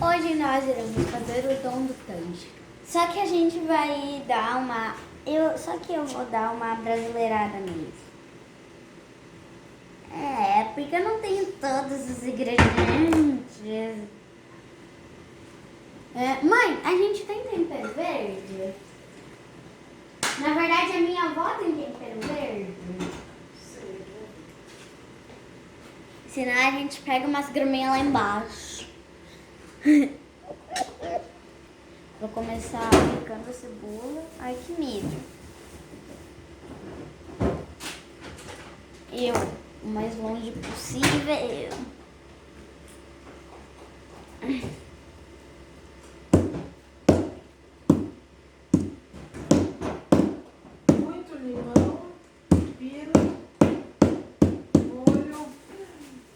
Hoje nós iremos fazer o dom do Tange. Só que a gente vai dar uma... eu vou dar uma brasileirada nisso. Porque eu não tenho todos os ingredientes. Mãe, a gente tem tempero verde? Na verdade, a minha avó tem tempero verde. Senão a gente pega umas graminhas lá embaixo. Vou começar picando a cebola. Ai, que medo. O mais longe possível. Muito limão, pepino, molho.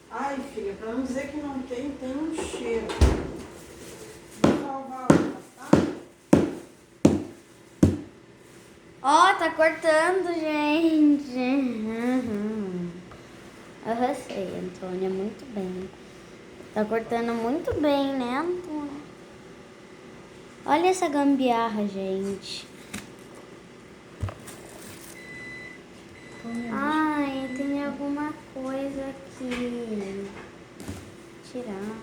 Ai, filha, pra não dizer que não tem, tem um cheiro. Vou salvar uma, tá? Ó, tá cortando, gente. Eu sei, Antônia, muito bem. Tá cortando muito bem, né, Antônia? Olha essa gambiarra, gente. Ai, tem alguma coisa aqui. Tirar.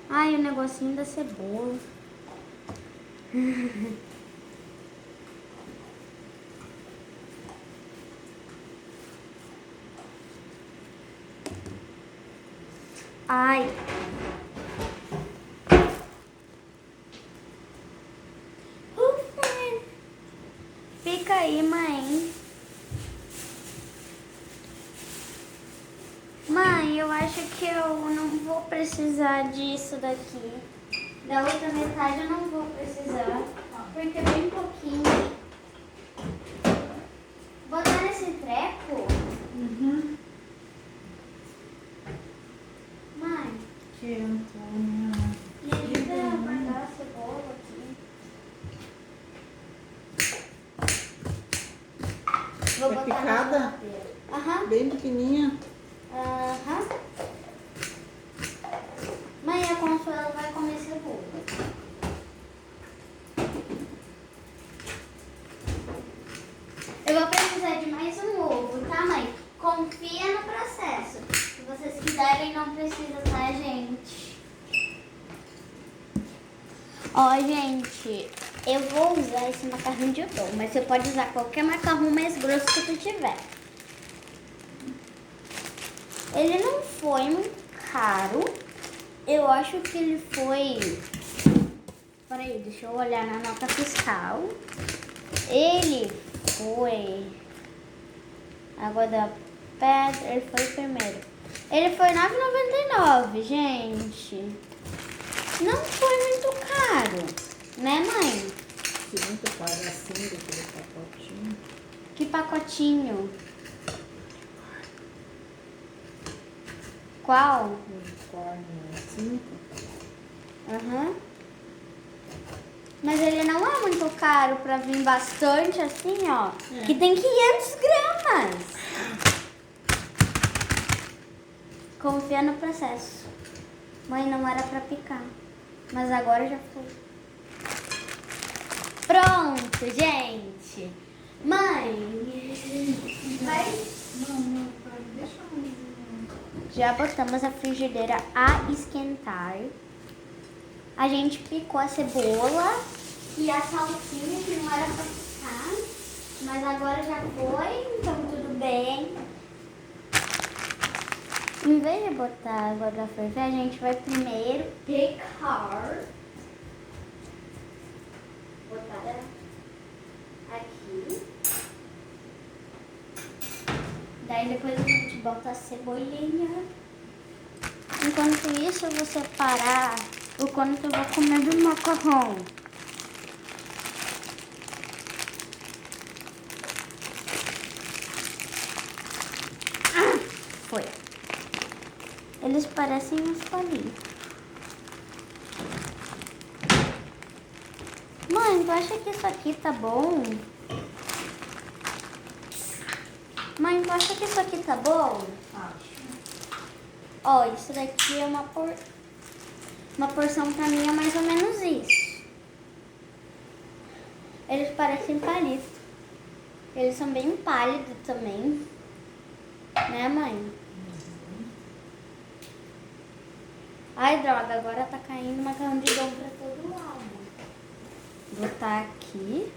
Ai, o negocinho da cebola. Ai. Ufa. Fica aí, mãe. Mãe, eu acho que eu não vou precisar disso daqui. Da outra metade eu não vou precisar, porque é bem pouquinho. Botar nesse treco? Mãe, Que Antônia. me ajuda a guardar a cebola aqui. Vou É botar picada? na geladeira. Aham. Bem pequenininha. Aham. Mãe, a Consuelo vai comer cebola. Eu vou precisar de mais um ovo, tá, mãe? Confia no processo. Se vocês quiserem, não precisa, tá, gente? Ó, gente, eu vou usar esse macarrão de pão, mas você pode usar qualquer macarrão mais grosso que tu tiver. Ele não foi muito caro. Eu acho que ele foi... Peraí, deixa eu olhar na nota fiscal. Ele foi... Água da pedra, ele foi o primeiro. Ele foi R$9,99, gente. Não foi muito caro, né, mãe? Se muito assim daquele pacotinho. Que pacotinho? Qual? Cinco. Aham. Mas ele não é muito caro pra vir bastante assim, ó. Que tem 500 gramas. Confia no processo. Mãe, não era pra picar. Mas agora já foi. Pronto, gente. Mãe, vai... Não, pai, deixa eu... Já botamos a frigideira a esquentar. A gente picou a cebola e a salsinha, que não era pra picar. Mas agora já foi, então tudo bem. Em vez de botar água pra ferver, a gente vai primeiro picar. Botar aqui. Daí depois a gente bota a cebolinha. Enquanto isso, eu vou separar o quanto eu vou comer do macarrão. Foi. Eles parecem uns palinhos. Mãe, tu acha que isso aqui tá bom? Mãe, tu acha que isso aqui tá bom? Acho. Ó, isso daqui é uma por... Uma porção pra mim é mais ou menos isso. Eles parecem palitos. Eles são bem pálidos também. Né, mãe? Ai, droga, agora tá caindo macarrão de dom pra todo lado. Vou botar aqui.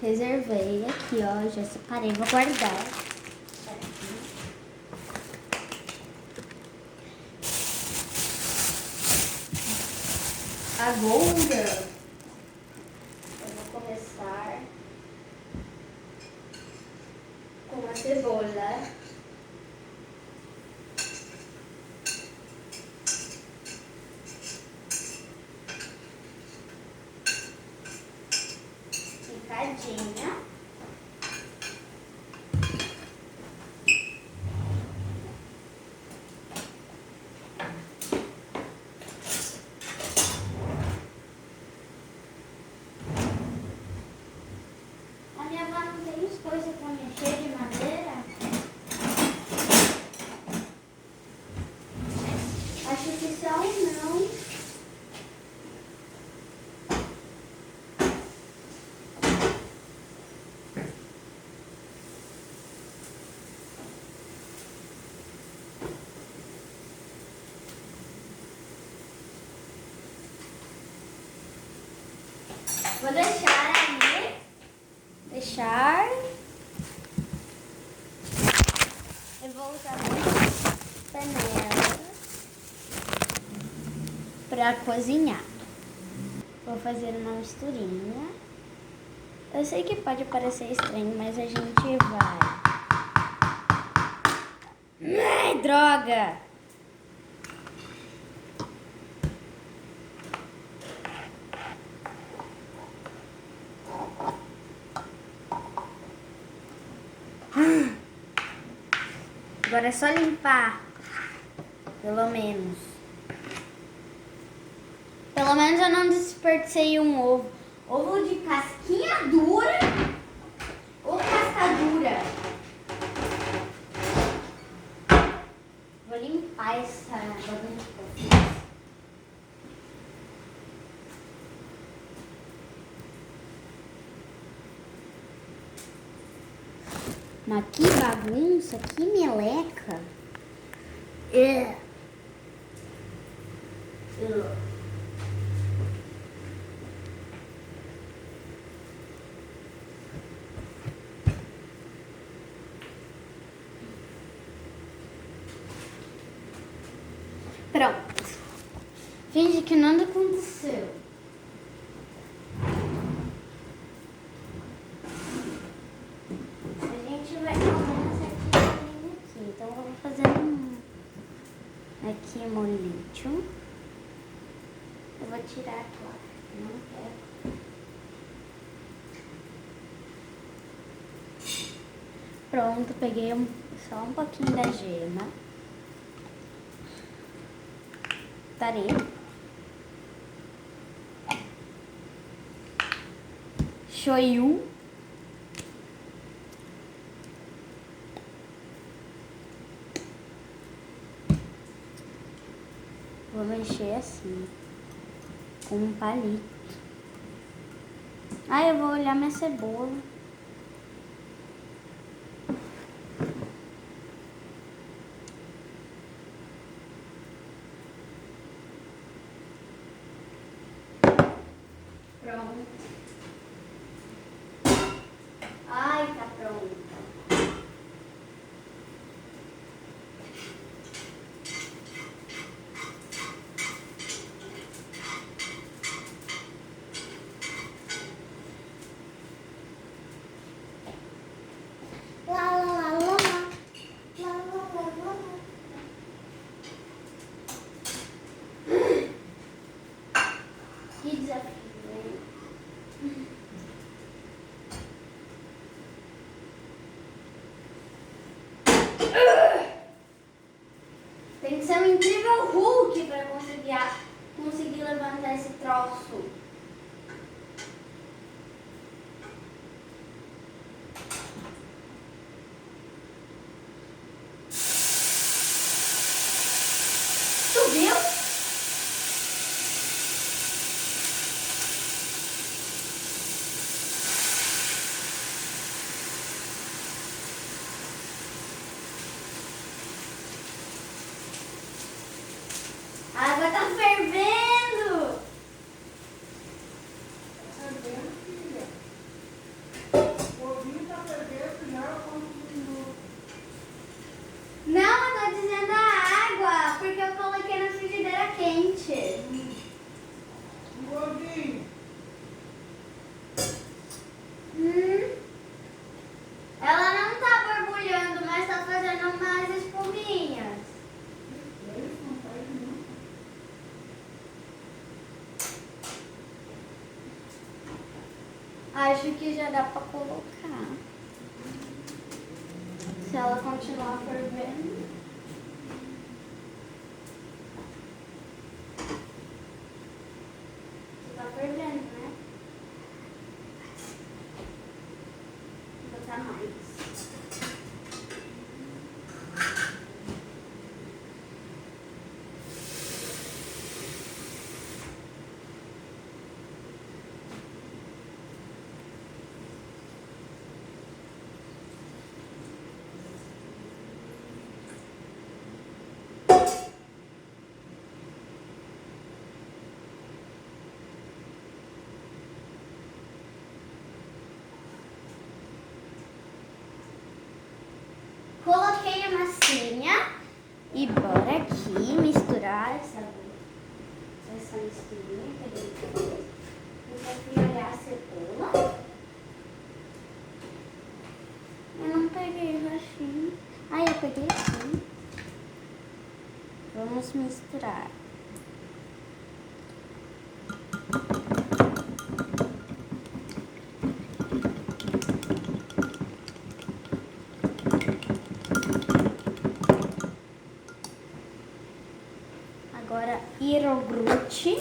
Reservei aqui, ó. Já separei, vou guardar. Agora eu vou começar com a cebola. Picadinha. A minha avó não tem as coisas pra mexer de madeira? Acho que só não. Vou deixar aí. Deixar. Eu vou usar a panela para cozinhar. Vou fazer uma misturinha. Eu sei que pode parecer estranho, mas a gente vai. Ai, droga! Agora é só limpar. Pelo menos. Pelo menos eu não desperdicei um ovo. Ovo de casquinha dura ou casca dura? Vou limpar essa bagunça que eu fiz. Mas que bagunça, que meleca. Pronto. Finge que nada aconteceu. A gente vai comer essa aqui. Então eu vou fazer aqui molito. Eu vou tirar a clara. Não quero. Pronto, peguei só um pouquinho da gema. Tarei. Shoyu. Vou mexer assim, com um palito. Ah, eu vou olhar minha cebola. Pronto. Ai, tá pronto. Que desafio, hein? Tem que ser um incrível Hulk para conseguir levantar esse troço. Tu viu? A água tá fervendo. Tá fervendo, filha? O ovinho tá fervendo já há quantos minutos? Não, eu tô dizendo a água, porque eu coloquei na frigideira quente. E o ovinho? Ela não tá borbulhando, mas tá fazendo umas espuminhas. Eles não fazem nunca. Acho que já dá pra colocar. Se ela continuar fervendo. Tá fervendo, né? Vou botar mais. Coloquei a massinha e bora aqui misturar essa misturinha que a gente fez. Eu vou friolhar a cebola. Eu não peguei o rachinho. Ah, eu peguei sim. Vamos misturar. Agora, iogurte.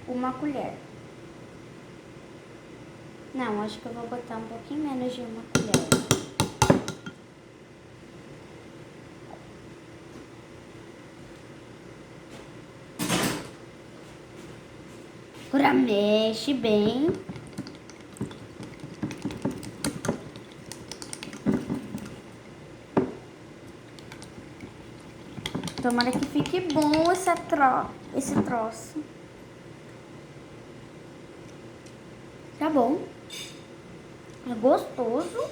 Uma colher. Não, acho que eu vou botar um pouquinho menos de uma colher. Agora mexe bem. Tomara que fique bom esse troço. Tá bom. É gostoso.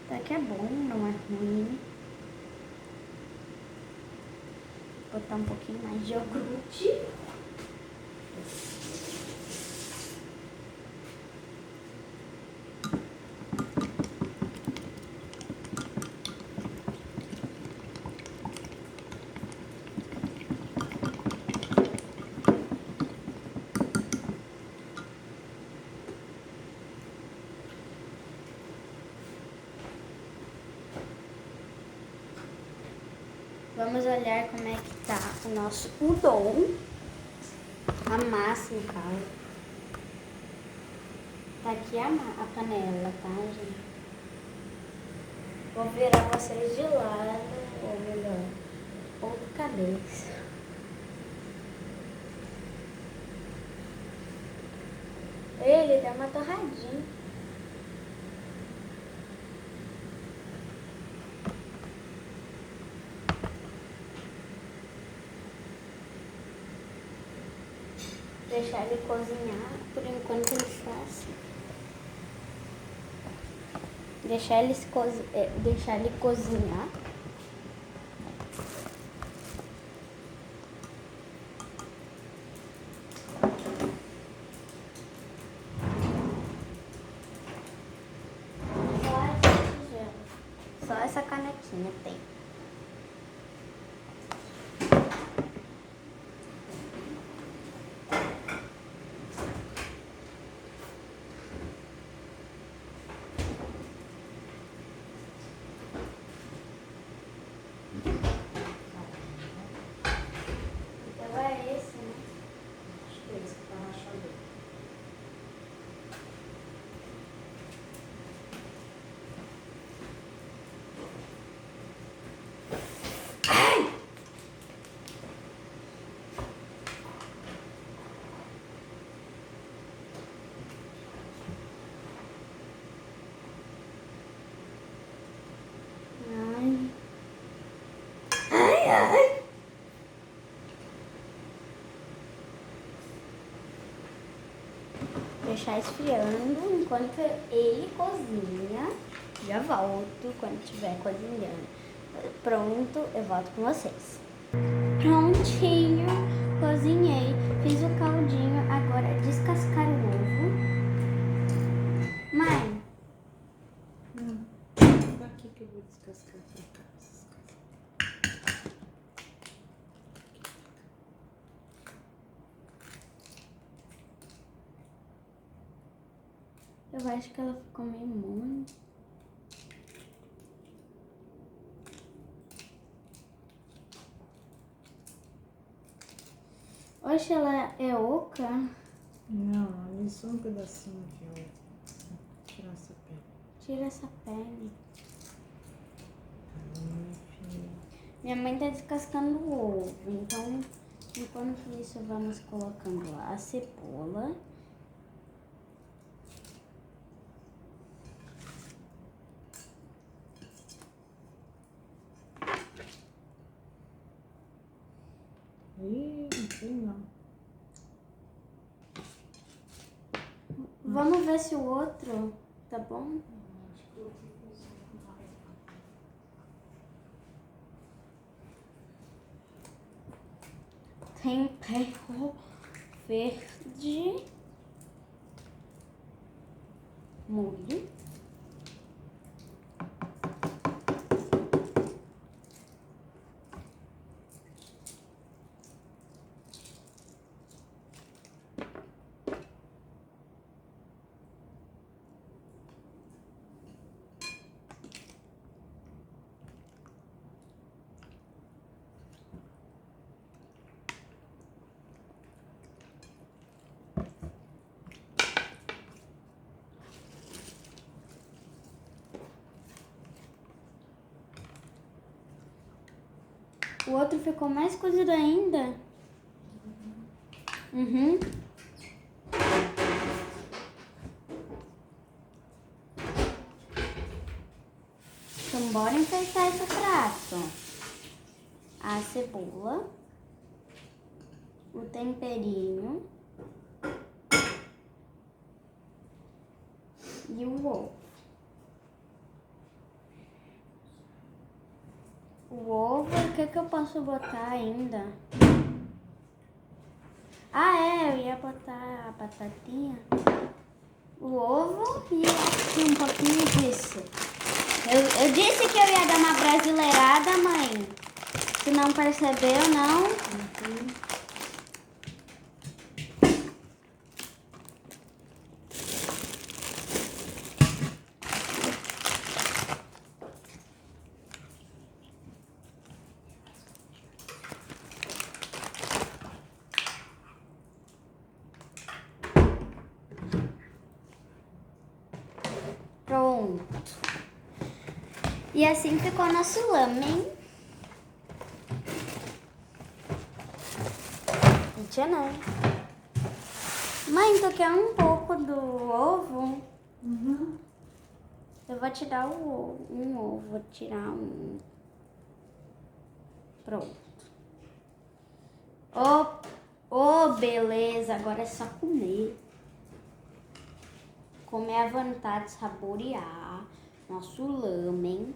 Até que é bom, não é ruim. Vou botar um pouquinho mais de iogurte. Vamos olhar como é que tá o nosso udon. A massa, no caso. Tá aqui a panela, tá, gente? Vou virar vocês de lado, ou melhor, outra cabeça. Ele dá uma torradinha. Deixar ele cozinhar, por enquanto ele está assim. Deixar ele cozinhar. Só essa canequinha tem. Então é esse, né? Acho que é esse que tá rachador. deixar esfriando enquanto ele cozinha. Já volto quando estiver cozinhando. Pronto, eu volto com vocês. Prontinho, cozinhei, fiz o caldinho, agora é descascar o ovo. Mãe, Daqui que eu vou descascar pra cá. eu acho que ela ficou meio mole. Oxe, ela é oca? Não, ali só um pedacinho aqui, ó. Tirar essa pele. Tira essa pele. Enfim. Minha mãe tá descascando o ovo, então enquanto isso vamos colocando a cebola. Ih, não sei não. Vamos ver se o outro tá bom? Tempero verde, molho, o outro ficou mais cozido ainda. Uhum. Então bora enfeitar esse prato. A cebola, o temperinho e o ovo. O ovo, o que eu posso botar ainda? Ah, é, eu ia botar a batatinha, o ovo e um pouquinho disso. Eu disse que eu ia dar uma brasileirada, mãe. Se não percebeu, não? Pronto. E assim ficou nosso lamen. Tcharam. Mãe, tu quer um pouco do ovo? Uhum. Eu vou tirar um ovo, vou tirar um. Pronto. Oh, beleza, agora é só comer. Comer à vontade, saborear nosso lamen.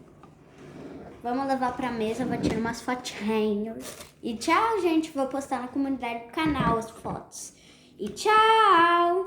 Vamos levar pra mesa, vou tirar umas fotinhas. E tchau, gente. Vou postar na comunidade do canal as fotos. E tchau!